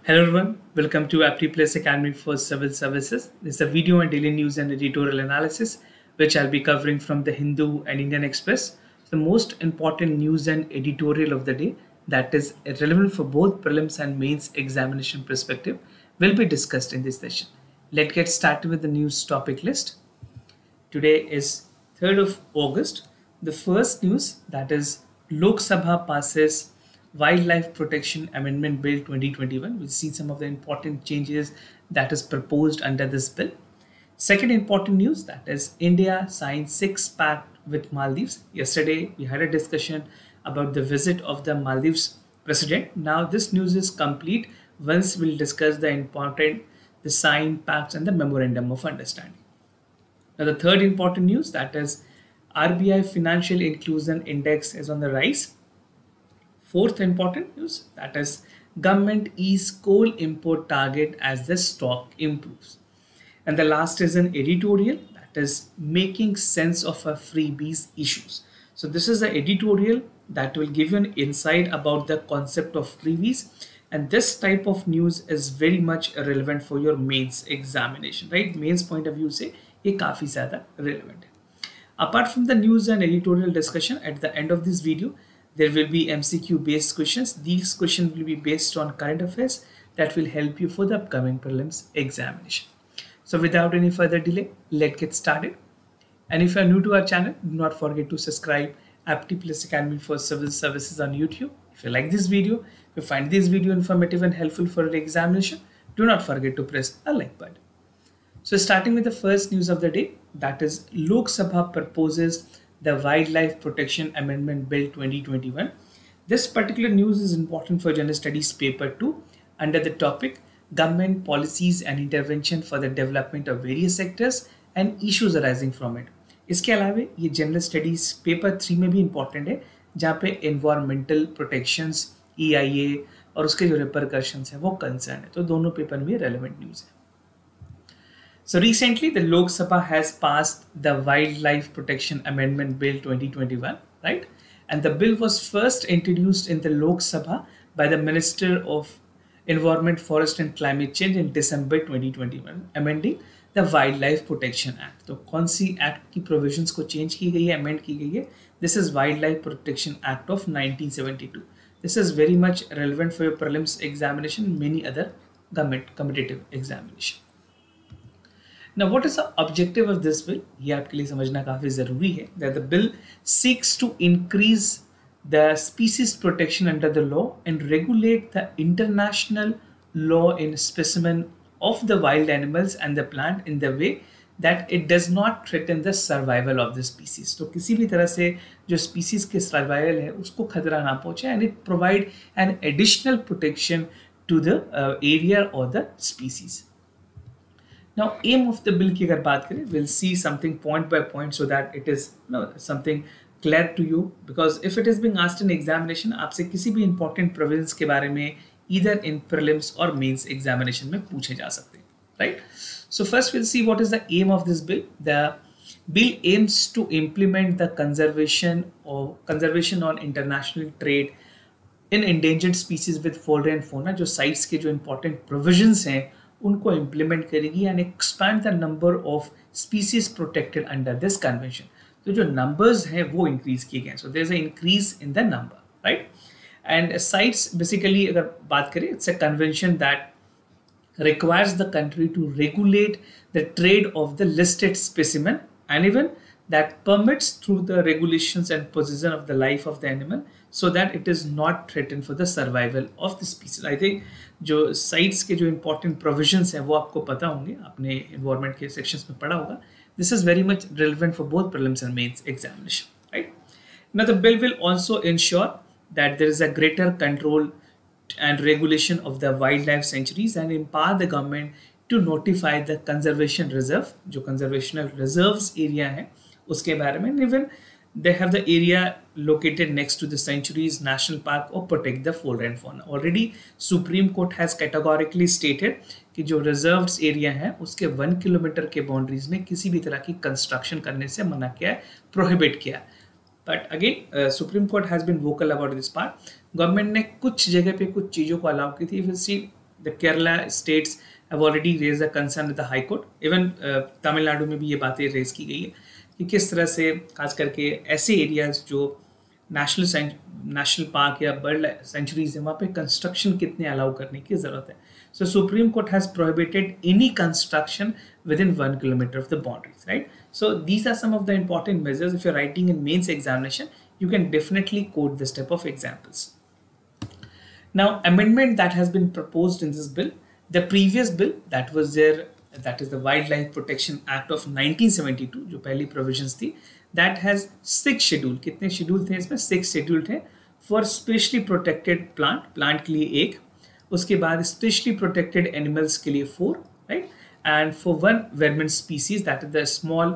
Hello everyone, welcome to Aptly Place Academy for Civil Services. This is a video and daily news and editorial analysis which I'll be covering from the Hindu and Indian Express. The most important news and editorial of the day that is relevant for both prelims and mains examination perspective will be discussed in this session. Let's get started with the news topic list. Today is 3rd of August. The first news, that is Lok Sabha passes Wildlife Protection Amendment Bill 2021. We'll see some of the important changes that is proposed under this bill. Second important news, that is India signed 6 pact with Maldives. Yesterday we had a discussion about the visit of the Maldives president. Now this news is complete once we'll discuss the signed pacts and the memorandum of understanding. Now the third important news, that is RBI Financial Inclusion Index is on the rise. Fourth important news, that is government ease coal import target as the stock improves. And the last is an editorial, that is making sense of a freebies issues. So this is the editorial that will give you an insight about the concept of freebies, and this type of news is very much relevant for your mains examination, right? Mains point of view से ये काफी ज़्यादा relevant है. Apart from the news and editorial discussion, at the end of this video there will be MCQ based questions. These questions will be based on current affairs that will help you for the upcoming prelims examination. So without any further delay, let's get started. And if you are new to our channel, do not forget to subscribe Aptly Place Academy for Civil Services on YouTube. If you like this video, if you find this video informative and helpful for the examination, do not forget to press a like button. So starting with the first news of the day, that is Lok Sabha proposes the Wildlife Protection Amendment Bill 2021. This particular news is important for General Studies Paper 2 under the topic Government Policies and Intervention for the Development of Various Sectors and Issues Arising from it. इसके अलावा ये General Studies Paper 3 में भी important है, जहाँ पे Environmental Protections, EIA और उसके जो repercussions हैं वो concern है, तो दोनों पेपर में relevant news है. So recently, the Lok Sabha has passed the Wildlife Protection Amendment Bill 2021, right? And the bill was first introduced in the Lok Sabha by the Minister of Environment, Forest and Climate Change in December 2021, amending the Wildlife Protection Act. तो कौन C act की provisions को change की गई है, amend की गई है? This is Wildlife Protection Act of 1972. This is very much relevant for your prelims examination and many other government competitive examination. Now, what is the objective of this bill? ये आपके लिए समझना काफी जरूरी है. That the bill seeks to increase the species protection under the law and regulate the international law in specimen of the wild animals and the plant in the way that it does not threaten the survival of the species. तो किसी भी तरह से जो species के survival है उसको खतरा ना पहुंचे, and it provide an additional protection to the area or the species. Now, aim of the bill की अगर बात करें, we'll see something point by point so that it is something clear to you, because if it is being asked in examination, आपसे किसी भी important provisions के बारे में either in prelims or mains examination में पूछे जा सकते हैं, right? So first we'll see what is the aim of this bill. The bill aims to implement the conservation on international trade in endangered species with flora and fauna. जो sites के जो important provisions हैं उनको implement करेगी and expand the number of species protected under this convention. तो जो numbers हैं वो increase किए गए हैं. So there's an increase in the number, right? And sites basically अगर बात करें, it's a convention that requires the country to regulate the trade of the listed specimen, and even that permits through the regulations and possession of the life of the animal so that it is not threatened for the survival of the species. I think जो sites के जो important provisions हैं वो आपको पता होंगे, आपने environment के sections में पढ़ा होगा. This is very much relevant for both prelims and mains examination, right? Now the bill will also ensure that there is a greater control and regulation of the wildlife sanctuaries and empower the government to notify the conservation reserve, जो conservational reserves area है उसके बारे में, even they have the area located next to the sanctuaries, national park or protect the flora and fauna. Already Supreme Court has categorically stated कि जो reserved area है उसके 1 kilometre के boundaries में किसी भी तरह की construction करने से मना किया है, prohibit किया है. But again, Supreme Court has been vocal about this part. Government ने कुछ जगह पे कुछ चीज़ों को allow की थी. We'll see The Kerala states have already raised a concern with the High Court. Even Tamil Nadu में भी ये बातें रेज की गई है कि किस तरह से खास करके ऐसे एरियाज जो नेशनल पार्क या बर्ड सेंचुरीज है वहाँ पे कंस्ट्रक्शन कितने अलाउ करने की ज़रूरत है. So Supreme Court has prohibited any construction within 1 kilometer of the boundaries, right? So these are some of the important measures. If you're writing in mains examination, you can definitely quote this type of examples. Now, amendment that has been proposed in this bill, the previous bill that was there, that is the Wildlife Protection Act of 1972, जो पहली provisions थी, that has 6 schedule. कितने schedule थे इसमें? 6 schedule थे for specially protected plant के लिए 1, उसके बाद स्पेशली प्रोटेक्टेड एनिमल्स के लिए 4, right, and for 1 vermin species that is the small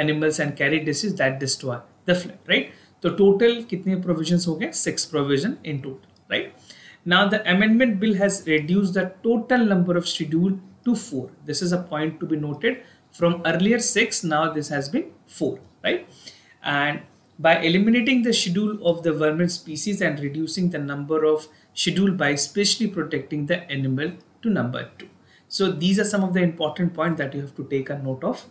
animals and carry disease that destroy the flood, right. तो टोटल कितने प्रोविजंस हो गए? 6 provision in total, right. Now the amendment bill has reduced the total number of schedule to 4. This is a point to be noted. From earlier 6, now this has been 4, right. And by eliminating the schedule of the vermin species and reducing the number of schedule by specially protecting the animal to number 2. So these are some of the important points that you have to take a note of.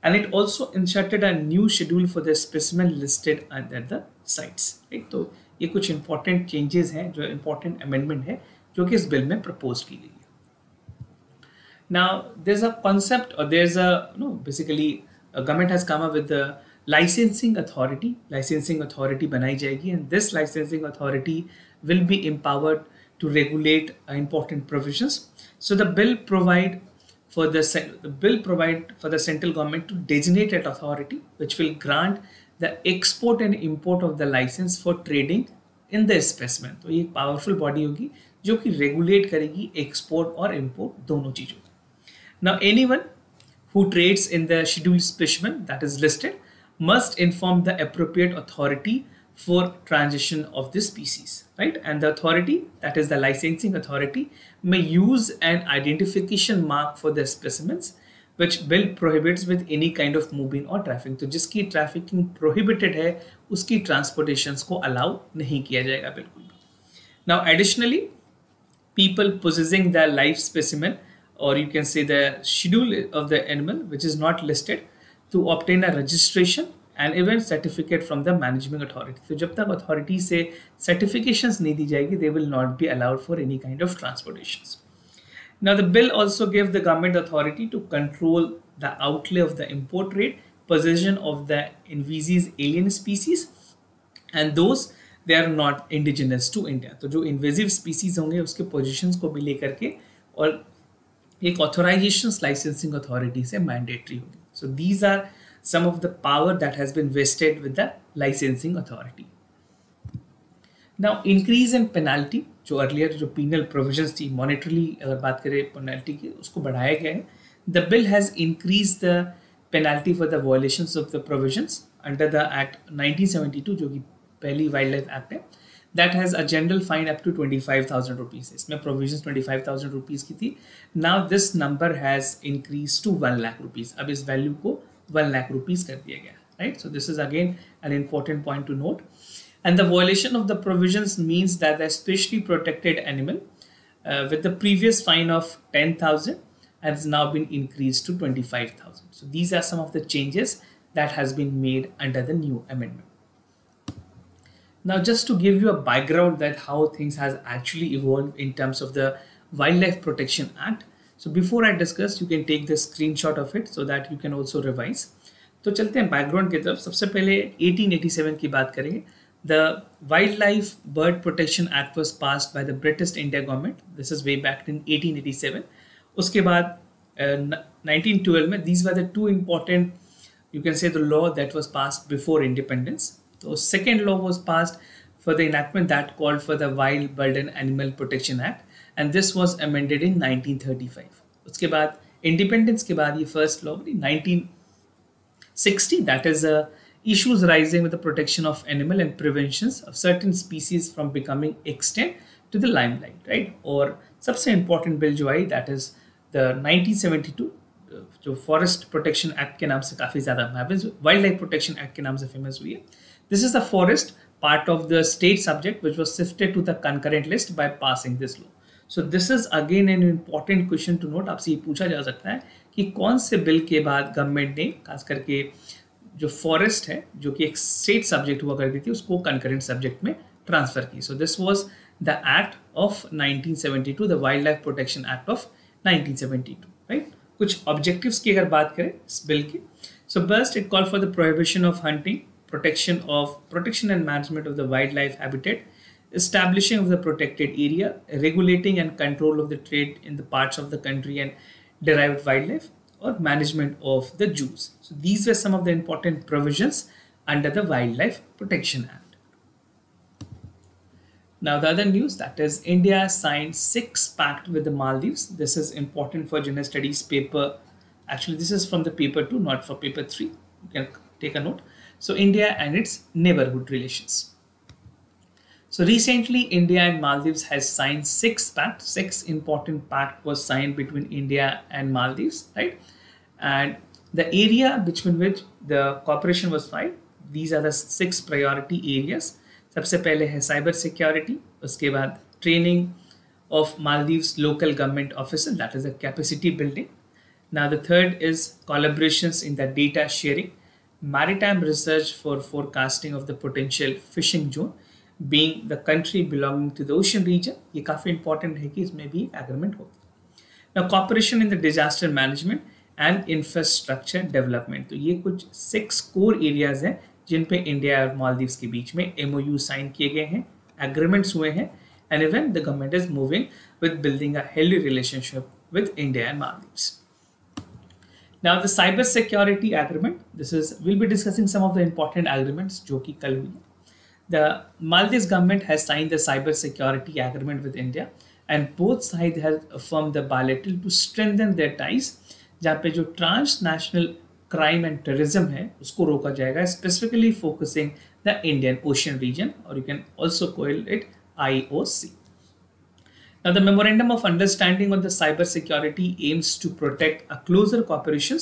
And it also inserted a new schedule for the specimen listed at the sites. Right? तो ये कुछ important changes हैं, जो important amendment है, जो कि इस bill में propose की गई है. Now there's a concept, or there's a basically a government has come up with the licensing authority बनाई जाएगी, and this licensing authority will be empowered to regulate important provisions. So the bill provide for the central government to designate an authority which will grant the export and import of the license for trading in the specimen. तो ये एक powerful body होगी जो कि regulate करेगी export और import दोनों चीजों. Now anyone who trades in the scheduled specimen that is listed must inform the appropriate authority for transition of this species, right? And the authority, that is the licensing authority, may use an identification mark for the specimens which bill prohibits with any kind of moving or trafficking. तो जिसकी trafficking prohibited है उसकी transportations को allow नहीं किया जाएगा बिल्कुल भी. Now additionally, people possessing the live specimen, or you can say the schedule of the animal which is not listed, to obtain a registration and even certificate from the management authority. So जब तक authority से certifications नहीं दी जाएगी, they will not be allowed for any kind of transportations. Now the bill also gave the government authority to control the outlay of the import rate, possession of the invasive alien species, and those they are not indigenous to India. तो जो invasive species होंगे उसके positions को भी लेकर के और एक authorizations licensing authority से mandatory होगी. So these are some of the power that has been vested with the licensing authority. Now increase in penalty, जो earlier जो penal provisions थी, monetarily अगर बात करें penalty की, उसको बढ़ाया गया है. The bill has increased the penalty for the violations of the provisions under the Act 1972, जो कि पहली Wildlife Act है. That has a general fine up to 25,000 rupees. इसमें provisions 25,000 rupees की थी. Now this number has increased to 1 lakh rupees. अब इस value को 1 lakh rupees कर दिया गया, right? So this is again an important point to note. And the violation of the provisions means that the specially protected animal with the previous fine of 10,000 has now been increased to 25,000. So these are some of the changes that has been made under the new amendment. Now, just to give you a background that how things has actually evolved in terms of the Wildlife Protection Act. So before I discuss, you can take the screenshot of it so that you can also revise. तो चलते हैं background की तरफ. सबसे पहले 1887 की बात करेंगे. The Wildlife Bird Protection Act was passed by the British India government. This is way back in 1887. उसके बाद 1912 में these were the two important, you can say, the law that was passed before independence. So second law was passed for the enactment that called for the Wild Bird and Animal Protection Act, and this was amended in 1935. उसके बाद independence के बाद ये first law 1960, that is issues rising with the protection of animal and preventions of certain species from becoming extinct to the limelight, right? और सबसे important bill जो आई, that is the 1972 जो Forest Protection Act के नाम से काफी ज़्यादा famous, Wildlife Protection Act के नाम से famous हुई है. This is the forest part of the state subject which was shifted to the concurrent list by passing this law. So this is again an important question to note. आपसे ये पूछा जा सकता है कि कौन से बिल के बाद गवर्नमेंट ने खास करके जो फॉरेस्ट है जो कि एक स्टेट सब्जेक्ट हुआ करती थी उसको कंकरेंट सब्जेक्ट में ट्रांसफर की. So this was the act of 1972, the wild life protection act of 1972, right. कुछ ऑब्जेक्टिव्स की अगर बात करें इस बिल की, so first it call for the prohibition of hunting, protection and management of the wildlife habitat, establishing of the protected area, regulating and control of the trade in the parts of the country and derived wildlife, or management of the zoos. So these were some of the important provisions under the Wildlife Protection Act. Now the other news, that is India signed 6 pact with the Maldives. This is important for general studies paper. Actually, this is from the paper 2, not for paper 3. You can take a note. So India and its neighborhood relations. So recently India and Maldives has signed 6 pacts. 6 important pact was signed between India and Maldives, right? And the area between which the cooperation was filed, these are the 6 priority areas. सबसे पहले है cyber security, उसके बाद training of Maldives local government officers, that is the capacity building. Now the third is collaborations in the data sharing, maritime research for forecasting of the potential fishing zone, being the country belonging to the ocean region. ये काफ़ी important है कि इसमें भी agreement हो. Now cooperation in the disaster management and infrastructure development. तो ये कुछ 6 core areas हैं जिन पे इंडिया और मालदीव्स के बीच में MOU साइन किए गए हैं, agreements हुए हैं, and even the government is moving with building a healthy relationship with India and Maldives. Now the cyber security agreement, we'll be discussing some of the important agreements जो कि कल हुई. The Maldives government has signed the cyber security agreement with India and both sides have affirmed the bilateral to strengthen their ties, जहाँ पे जो transnational crime and terrorism है उसको रोका जाएगा, specifically focusing the Indian Ocean region, or you can also call it IOC. Now, the Memorandum of Understanding on the Cyber Security aims to protect a closer cooperation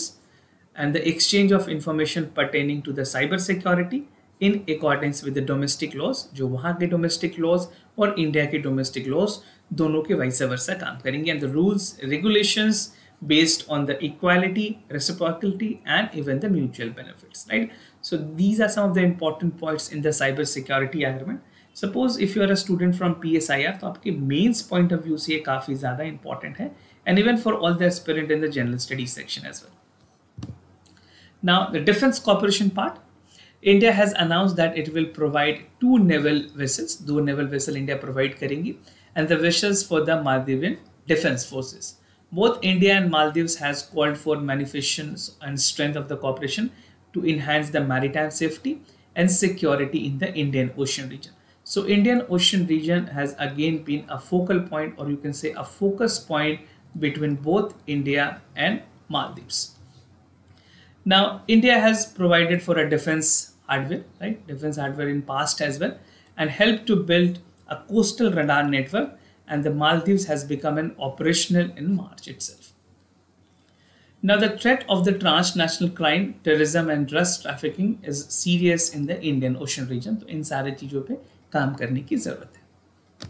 and the exchange of information pertaining to the cyber security in accordance with the domestic laws, जो वहाँ के domestic laws और India के domestic laws दोनों के vice versa काम करेंगे, and the rules, regulations based on the equality, reciprocity, and even the mutual benefits, right? So these are some of the important points in the cyber security agreement. Suppose if you are a student from PSIR, तो आपके mains point of view से ये काफ़ी ज़्यादा important है, and even for all the aspirant in the general studies section as well. Now the defense cooperation part, India has announced that it will provide 2 naval vessels, 2 naval vessel India provide करेंगी, and the vessels for the Maldivian defense forces. Both India and Maldives has called for manifestations and strength of the cooperation to enhance the maritime safety and security in the Indian Ocean region. So Indian Ocean region has again been a focal point, or you can say a focus point between both India and Maldives. Now India has provided for a defense hardware, right? Defense hardware in past as well, and helped to build a coastal radar network, and the Maldives has become an operational in March itself. Now the threat of the transnational crime, terrorism and drug trafficking is serious in the Indian Ocean region. तो इन सारे चीज़ों पे काम करने की ज़रूरत है.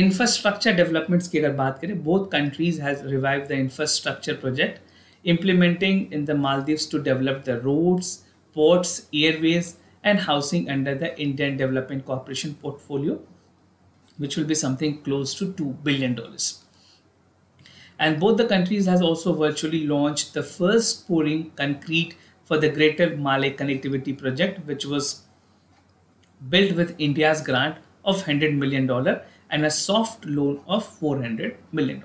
Infrastructure developments की अगर बात करें, both countries has revived the infrastructure project, implementing in the Maldives to develop the roads, ports, airways, and housing under the Indian Development Corporation portfolio, which will be something close to $2 billion. And both the countries has also virtually launched the first pouring concrete for the Greater Malay Connectivity Project, which was built with India's grant of $100 million and a soft loan of $400 million.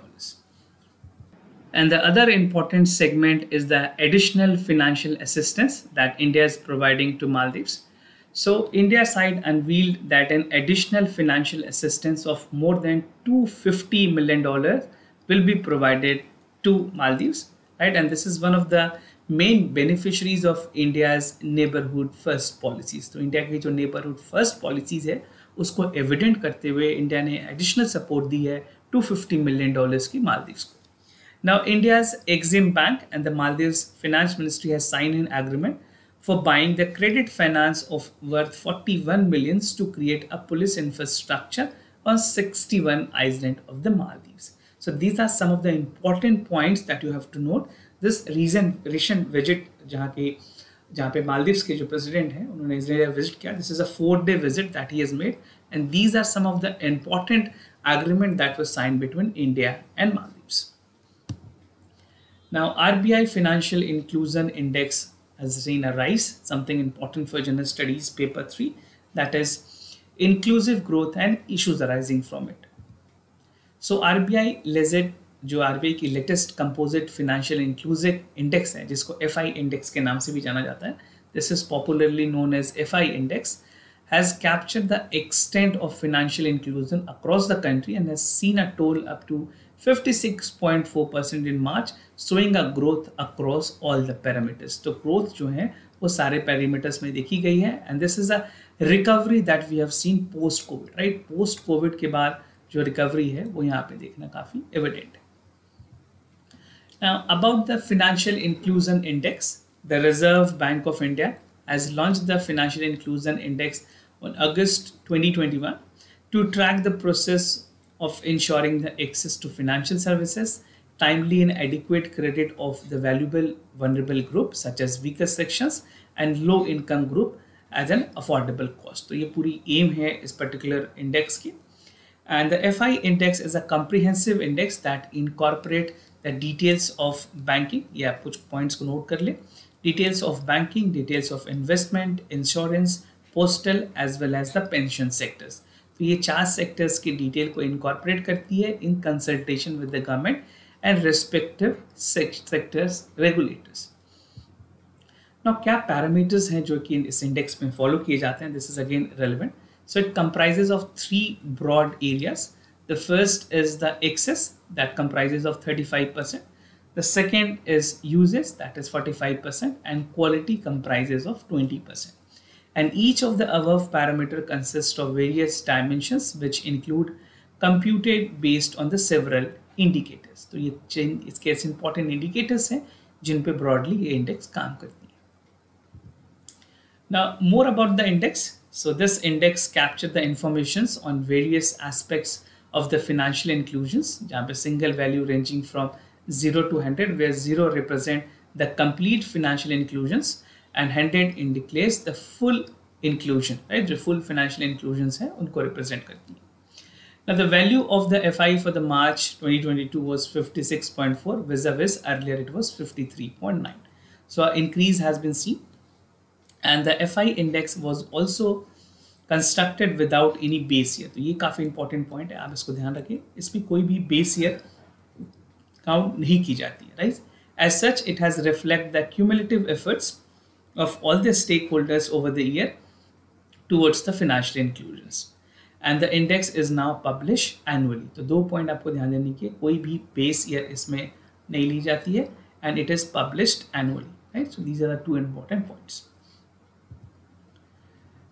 And the other important segment is the additional financial assistance that India is providing to Maldives. So India side unveiled that an additional financial assistance of more than $250 million will be provided to Maldives, right? And this is one of the main beneficiaries of India's neighborhood first policies. तो India की जो neighborhood first policies है उसको evident करते हुए India ने additional support दी है $250 million की मालदीव्स को. Now India's Exim Bank and the Maldives Finance Ministry has signed an agreement for buying the credit finance of worth 41 millions to create a police infrastructure on 61 island of the Maldives. So these are some of the important points that you have to note. This recent visit जहाँ पे मालदीव्स के जो president हैं उन्होंने Israel visit किया, this is a 4-day visit that he has made, and these are some of the important agreement that was signed between India and Maldives. Now, RBI Financial Inclusion Index has seen a rise, something important for General Studies Paper 3, that is inclusive growth and issues arising from it. So RBI Legit, जो RBI की latest composite financial inclusive index है, जिसको FI index के नाम से भी जाना जाता है, this is popularly known as FI index, has captured the extent of financial inclusion across the country and has seen a toll up to 56.4% in March, showing a growth across all the parameters. तो growth जो है वो सारे parameters में देखी गई है, and this is a recovery that we have seen post COVID, right? Post COVID के बाद जो recovery है वो यहाँ पे देखना काफी evident है. Now, about the Financial Inclusion Index, the Reserve Bank of India has launched the Financial Inclusion Index on August 2021 to track the process of ensuring the access to financial services, timely and adequate credit of the valuable vulnerable group such as weaker sections and low income group at an affordable cost. तो ये पूरी aim है इस particular index की. And the FI index is a comprehensive index that incorporate the details of banking. ये आप कुछ points को note कर ले. Details of banking, details of investment, insurance, postal as well as the pension sectors. तो ये 4 sectors की detail को incorporate करती है in consultation with the government and respective sectors regulators. Now क्या parameters हैं जो कि इस index में follow किए जाते हैं? This is again relevant. So it comprises of 3 broad areas. The first is the excess that comprises of 35%. The second is uses, that is 45%, and quality comprises of 20%. And each of the above parameter consists of various dimensions which include computed based on the several indicators. तो ये इसके important indicators हैं जिन पे broadly ये index काम करती है. Now more about the index. So this index captured the informations on various aspects of the financial inclusions, जहाँ पे single value ranging from 0 to 100, where 0 represent the complete financial inclusions and 100 indicates the full inclusion, right? जो full financial inclusions है उनको represent करती है. Now the value of the FI for the March 2022 was 56.4, vis-a-vis earlier it was 53.9. So an increase has been seen. And the FI index was also constructed without any base year. तो ये काफ़ी important point है, आप इसको ध्यान रखें. इसमें कोई भी base year count नहीं की जाती है, right? As such, it has reflect the cumulative efforts of all the stakeholders over the year towards the financial inclusions. And the index is now published annually. तो 2 point आपको ध्यान देने की, कोई भी base year इसमें नहीं ली जाती है, and it is published annually, right? So these are the 2 important points.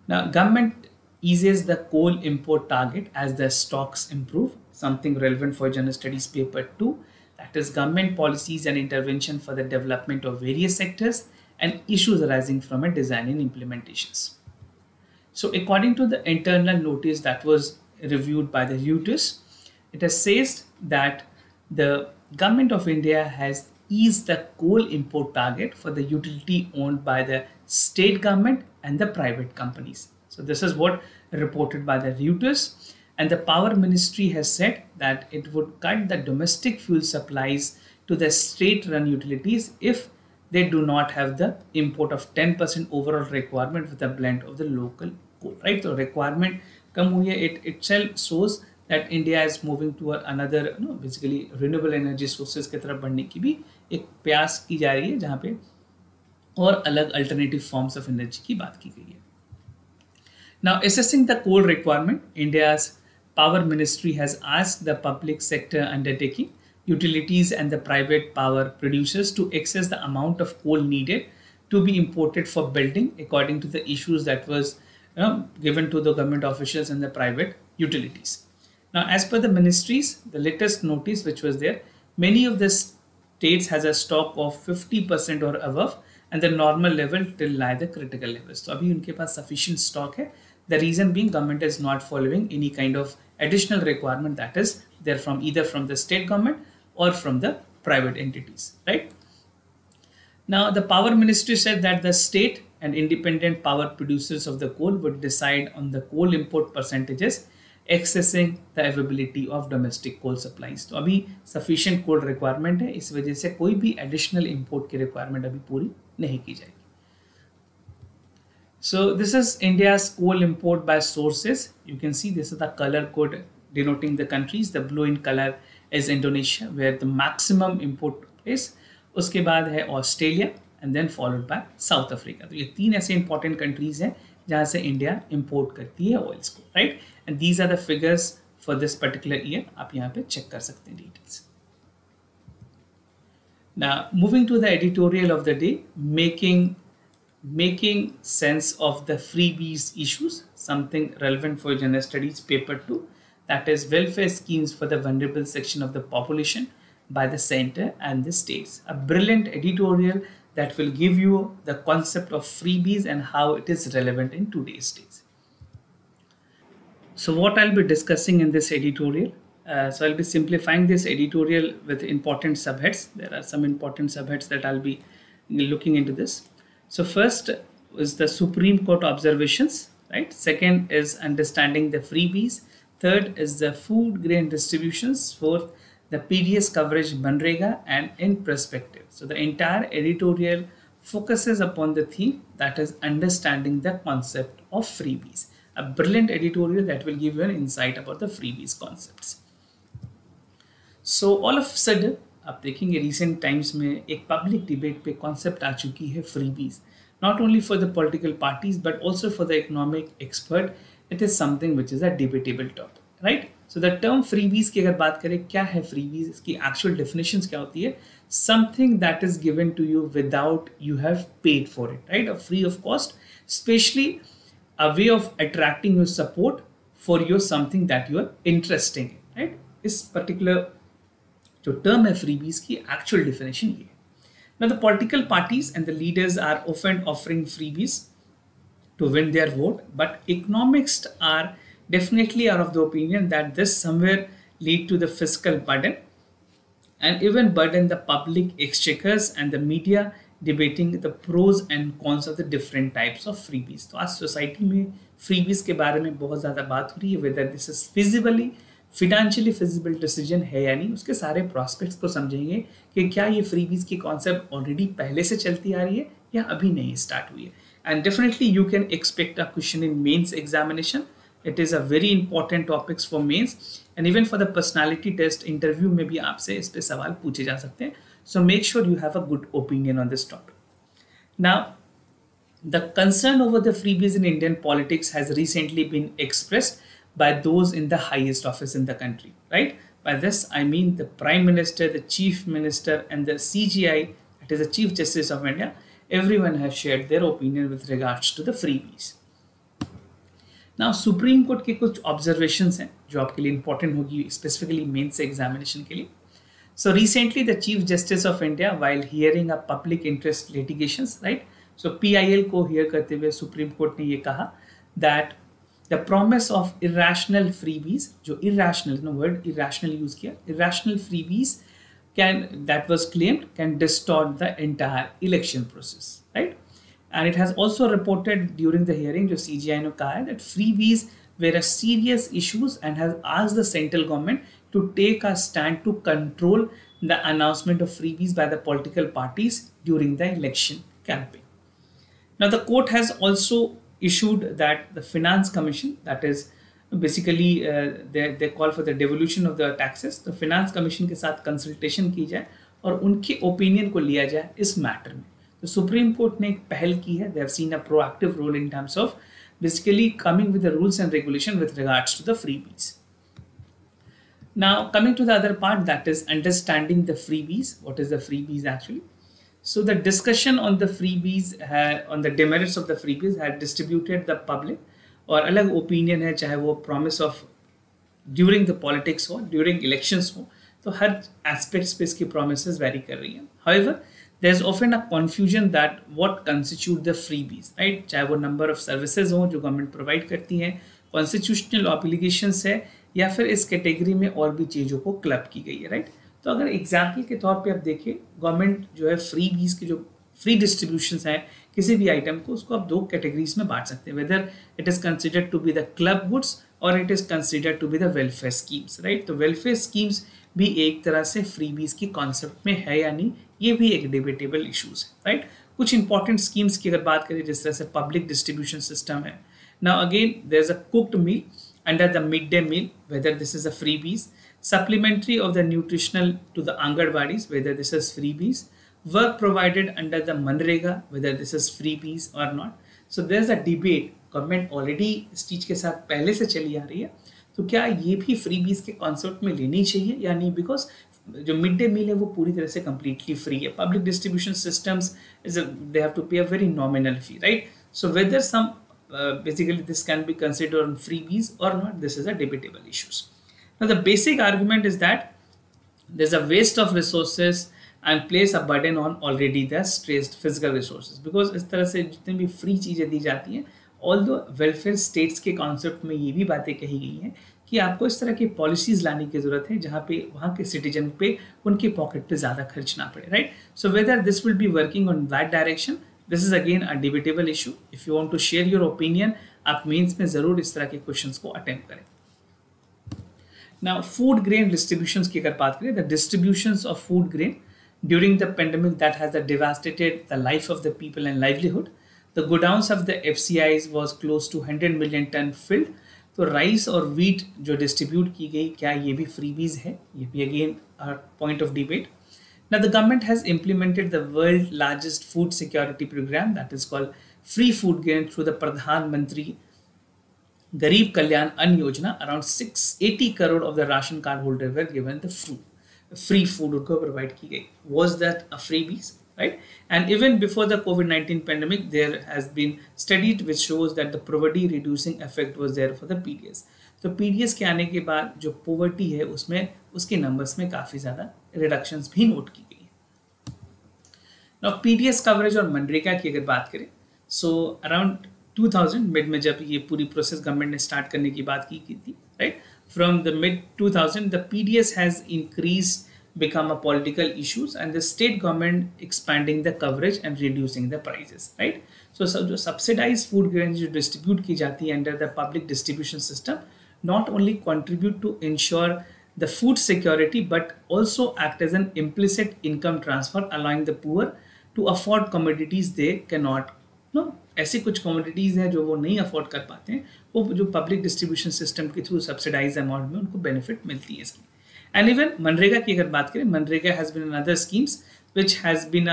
Now, government eases the coal import target as the stocks improve, something relevant for General Studies Paper 2, that is government policies and intervention for the development of various sectors and issues arising from a design and implementations. So according to the internal notice that was reviewed by the Reuters, it has says that the government of India has eased the coal import target for the utility owned by the state government and the private companies. So this is what reported by the Reuters, and the Power Ministry has said that it would cut the domestic fuel supplies to the state-run utilities if they do not have the import of 10% overall requirement with a blend of the local coal, right? So requirement kam hui hai, it itself shows that India is moving toward another, basically renewable energy sources की तरफ बढ़ने की भी एक प्रयास की जा रही है, जहाँ पे और अलग alternative forms of energy की बात की गई है. Now, assessing the coal requirement, India's Power Ministry has asked the public sector undertaking, utilities and the private power producers to access the amount of coal needed to be imported for building according to the issues that was given to the government officials and the private utilities. Now, as per the ministries, the latest notice which was there, many of the states has a stock of 50% or above and the normal level till lie the critical levels. So अभी उनके पास sufficient stock है. The reason being government is not following any kind of additional requirement that is there from either from the state government or from the private entities, right? Now, the power ministry said that the state and independent power producers of the coal would decide on the coal import percentages accessing the availability of domestic coal supplies. तो अभी sufficient coal requirement है, इस वजह से कोई भी additional import की requirement अभी पूरी नहीं की जाएगी. So this is India's coal import by sources. You can see this is the color code denoting the countries. The blue in color is Indonesia, where the maximum import took place. उसके बाद है Australia and then followed by South Africa. तो ये तीन ऐसे important countries हैं जहाँ से इंडिया इंपोर्ट करती है ऑयल्स को, right? And these are the figures for this particular year. आप यहाँ पे चेक कर सकते हैं details. Now, moving to the editorial of the day, making sense of the freebies issues, something relevant for general studies paper 2, that is welfare schemes for the vulnerable section of the population by the center and the states. A brilliant editorial that will give you the concept of freebies and how it is relevant in today's days. So what I'll be discussing in this editorial, so I'll be simplifying this editorial with important subheads. There are some important subheads that I'll be looking into this. So first is the Supreme Court observations, right? Second is understanding the freebies. Third is the food grain distributions. Fourth, the PDS coverage Manrega and in perspective. So the entire editorial focuses upon the theme that is understanding the concept of freebies. A brilliant editorial that will give you an insight about the freebies concepts. So all of a sudden आप देखेंगे recent times में एक public debate पे concept आ चुकी है freebies. Not only for the political parties but also for the economic expert. It is something which is a debatable topic, right? So the term freebies की अगर बात करें क्या है freebies, इसकी actual definitions क्या होती है? Something that is given to you without you have paid for it, right? Or free of cost, especially a way of attracting your support for your something that you are interested in, right? इस particular जो term है freebies की actual definition ये है. Now the political parties and the leaders are often offering freebies to win their vote, but economists are definitely are of the opinion that this somewhere lead to the fiscal burden and even burden the public exchequers and the media debating the pros and cons of the different types of freebies. तो आज society में freebies के बारे में बहुत ज़्यादा बात हो रही है, whether this is feasibly financially feasible decision है या नहीं, उसके सारे प्रॉस्पेक्ट्स को समझेंगे कि क्या ये फ्रीबीज की कॉन्सेप्ट ऑलरेडी पहले से चलती आ रही है या अभी नहीं स्टार्ट हुई है. And definitely you can expect a question in mains examination. It is a very important topics for mains and even for the personality test interview में भी आपसे इस पर सवाल पूछे जा सकते हैं. So make sure you have a good opinion on this topic. Now the concern over the freebies in Indian politics has recently been expressed by those in the highest office in the country, right? By this, I mean the Prime Minister, the Chief Minister and the CJI, that is the Chief Justice of India. Everyone has shared their opinion with regards to the freebies. Now, Supreme Court के कुछ observations हैं जो आपके लिए important होगी, specifically mains examination के लिए. So recently, the Chief Justice of India, while hearing a public interest litigations, right? So PIL को hear करते हुए Supreme Court ने ये कहा that the promise of irrational freebies, जो irrational, no word irrational use किया, irrational freebies that was claimed can distort the entire election process, right? And it has also reported during the hearing जो CJI ने कहा है that freebies were a serious issues and has asked the central government to take a stand to control the announcement of freebies by the political parties during the election campaign. Now the court has also issued that the Finance Commission, that is basically they call for the devolution of the taxes, the Finance Commission के साथ consultation की जाए और उनके opinion को लिया जाए इस matter में. तो Supreme Court ने एक पहल की है. They have seen a proactive role in terms of basically coming with the rules and regulation with regards to the freebies. Now coming to the other part, that is understanding the freebies. What is the freebies actually? So the discussion on the freebies, on the demerits of the freebies had distributed the public और अलग opinion है, चाहे वो promise of during the politics हो, during elections हो, तो हर aspects पे इसकी promises vary कर रही हैं. However, there's often a confusion that what constitute the freebies, right? चाहे वो number of services हो जो गवर्नमेंट प्रोवाइड करती हैं, कॉन्स्टिट्यूशनल ऑब्लिगेशंस है, या फिर इस कैटेगरी में और भी चीज़ों को क्लब की गई है, राइट? तो अगर एग्जाम्पल के तौर पे आप देखें, गवर्नमेंट जो है फ्रीबीज की जो फ्री डिस्ट्रीब्यूशन है किसी भी आइटम को, उसको आप दो कैटेगरीज में बांट सकते हैं, whether it is considered to be the club goods और it is considered to be the welfare schemes, right? तो वेलफेयर स्कीम्स भी एक तरह से फ्रीबीज की कॉन्सेप्ट में है या नहीं, ये भी एक डिबेटेबल इशूज है, राइट? कुछ इंपॉर्टेंट स्कीम्स की अगर बात करें, जिस तरह से पब्लिक डिस्ट्रीब्यूशन सिस्टम है. Now again there is a cooked meal under the midday meal, whether this is a freebies, supplementary of the nutritional to the Anganwadis, whether this is freebies, work provided under the Manrega, whether this is freebies or not. So there's a debate, government already इस चीज़ के साथ पहले से चली आ रही है, तो क्या ये भी फ्रीबीज के कॉन्सेप्ट में लेनी चाहिए या नहीं? बिकॉज जो मिड डे मील है वो पूरी तरह से कम्प्लीटली फ्री है. Public distribution systems is they have to pay a very nominal fee, right? So whether some basically this can be considered on freebies or not, this is a debatable issues. Now the basic argument is that there's a waste of resources and place a burden on already the stressed physical resources, because इस तरह से जितनी भी free चीज़ें दी जाती हैं, although welfare states के concept में ये भी बातें कही गई हैं कि आपको इस तरह की पॉलिसीज लाने की जरूरत है जहाँ पे वहाँ के सिटीजन पे उनके पॉकेट पे ज़्यादा खर्च ना पड़े, right? So whether this will be working on that direction, this is again a debatable issue. If you want to share your opinion, आप मेंस में ज़रूर इस तरह के क्वेश्चंस को अटेम्प्ट करें. नाउ फूड ग्रेन डिस्ट्रीब्यूशंस की अगर बात करें, the distributions of food grain during the pandemic that has devastated the life of the people and livelihood. The godowns of the FCIs was close to 100 million ton filled. तो rice और wheat जो distribute की गई, क्या ये भी freebies है? ये भी again point of debate. Now the government has implemented the world's largest food security program, that is called free food grain, through the Pradhan Mantri Garib Kalyan Ann Yojana. Around 680 crore of the ration card holder were given the free food उनको provide की गई. Was that a freebies, right? And even before the COVID-19 pandemic, there has been study which shows that the poverty reducing effect was there for the PDS. तो PDS के आने के बाद जो poverty है उसमें उसके नंबर्स में काफ़ी ज़्यादा रिडक्शंस भी नोट की गई है. नाउ PDS कवरेज और मनरेगा की अगर बात करें, सो अराउंड 2000 मिड में जब ये पूरी प्रोसेस गवर्नमेंट ने स्टार्ट करने की बात की थी, right? From the mid 2000 the PDS has increase become a political issues and the state government expanding the coverage and reducing the prices, right? So जो subsidized food grains जो distribute की जाती है under the public distribution system not only contribute to ensure the food security but also act as an implicit income transfer, allowing the poor to afford commodities they cannot. No, ऐसी कुछ commodities हैं जो वो नहीं afford कर पाते हैं, वो जो पब्लिक डिस्ट्रीब्यूशन सिस्टम के थ्रू सब्सिडाइज अमाउंट में उनको बेनिफिट मिलती है इसकी. And even मनरेगा की अगर बात करें, MNREGA has been another schemes which has been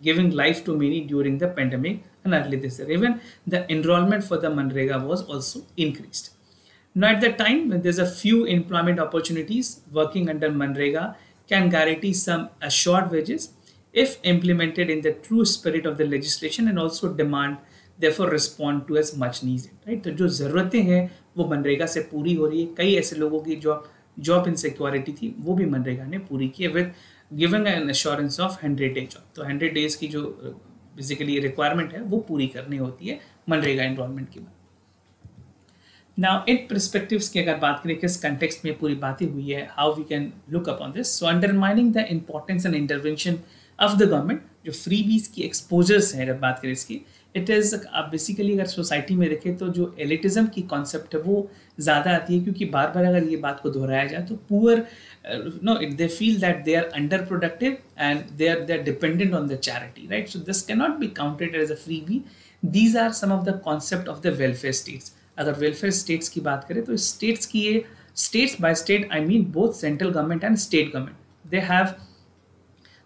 giving life to many during the pandemic and early this year. Even the enrollment for the MNREGA was also increased. Now at the time when there's a few employment opportunities, working under MNREGA can guarantee some assured wages if implemented in the true spirit of the legislation and also demand therefore respond to as much needed, right? तो जो ज़रूरतें हैं वो मनरेगा से पूरी हो रही है. कई ऐसे लोगों की जॉब इनसिक्योरिटी थी वो भी मनरेगा ने पूरी की है with giving an assurance of 100 day job. तो 100 डेज की जो बेसिकली रिक्वायरमेंट है वो पूरी करनी होती है मनरेगा एनरोलमेंट के बाद. नाउ इन परस्पेक्टिव्स की अगर बात करें किस कंटेक्स्ट में पूरी बातें हुई है, how we can look upon this. So undermining the importance and intervention of the government, जो फ्रीबीज की एक्सपोजर्स हैं अगर बात करें इसकी, इट इज़ आप बेसिकली अगर सोसाइटी में देखें तो जो एलिटिज्म की कॉन्सेप्ट है वो ज़्यादा आती है, क्योंकि बार बार अगर ये बात को दोहराया जाए तो poor they feel that they are under productive and they are dependent on the charity, right? So this can not be counted as a freebie. These are some of the concept of the welfare states. अगर welfare states की बात करें तो states की ये states by state I mean both central government and state government, they have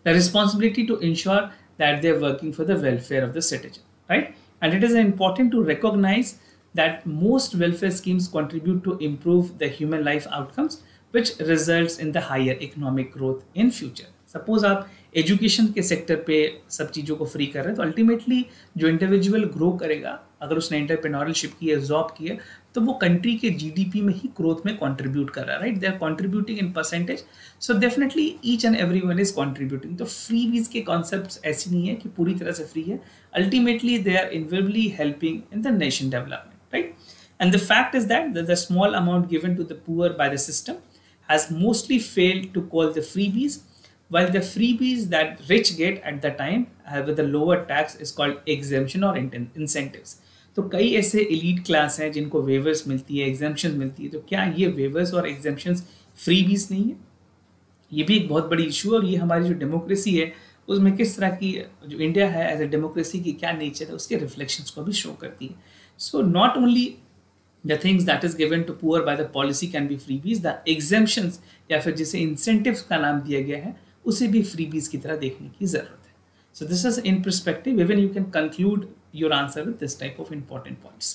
the responsibility to ensure that they are working for the welfare of the citizen, right? And it is important to recognize that most welfare schemes contribute to improve the human life outcomes, which results in the higher economic growth in future. Suppose आप education के sector पे सब चीज़ों को free कर रहे हैं तो अल्टीमेटली जो इंडिविजुअल ग्रो करेगा अगर उसने एंटरप्रेन्योरशिप की है, जॉब की है, तो वो कंट्री के जीडीपी में ही ग्रोथ में कंट्रीब्यूट कर रहा है, right? They are contributing in percentage, so definitely each and every one is contributing. तो फ्रीबीज के कॉन्सेप्ट ऐसी नहीं है कि पूरी तरह से फ्री है, ultimately they are invariably helping in the nation development, right? And the fact is that the small amount given to the poor by the system has mostly failed to call the freebies, while the freebies that rich get at the time with a lower tax is called exemption or incentives. तो कई ऐसे elite class हैं जिनको waivers मिलती है, exemptions मिलती है, तो क्या ये waivers और exemptions freebies नहीं है? ये भी एक बहुत बड़ी इशू है, और ये हमारी जो डेमोक्रेसी है उसमें किस तरह की, जो इंडिया है एज ए डेमोक्रेसी की क्या नेचर है, उसके रिफ्लेक्शंस को भी शो करती है। So not only the things that is given to poor by the policy can be freebies, the exemptions या फिर जिसे incentives का नाम दिया गया है उसे भी freebies की तरह देखने की जरूरत है। So this is in perspective, even you can conclude your answer with this type of important points.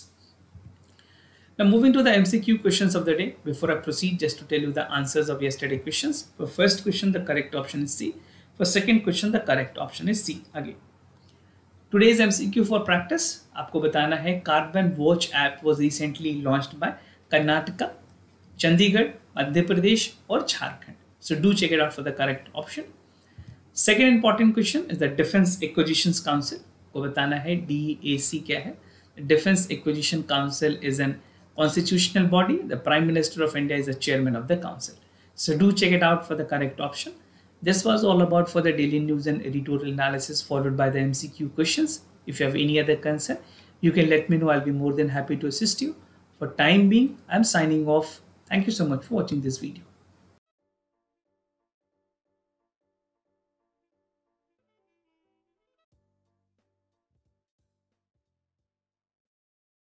Now moving to the MCQ questions of the day. Before I proceed, just to tell you the answers of yesterday questions. For first question, the correct option is C. For second question, the correct option is C again. Today's MCQ for practice, आपको बताना है carbon watch app was recently launched by Karnataka, Chandigarh, Madhya Pradesh और Jharkhand. So do check it out for the correct option. Second important question is the Defense Acquisitions Council. को बताना है DAC क्या है. Defense Acquisition Council is an constitutional body. The Prime Minister of India is the chairman of the council. So do check it out for the correct option. This was all about for the daily news and editorial analysis, followed by the MCQ questions. If you have any other concern, you can let me know. I'll be more than happy to assist you. For time being, I'm signing off. Thank you so much for watching this video.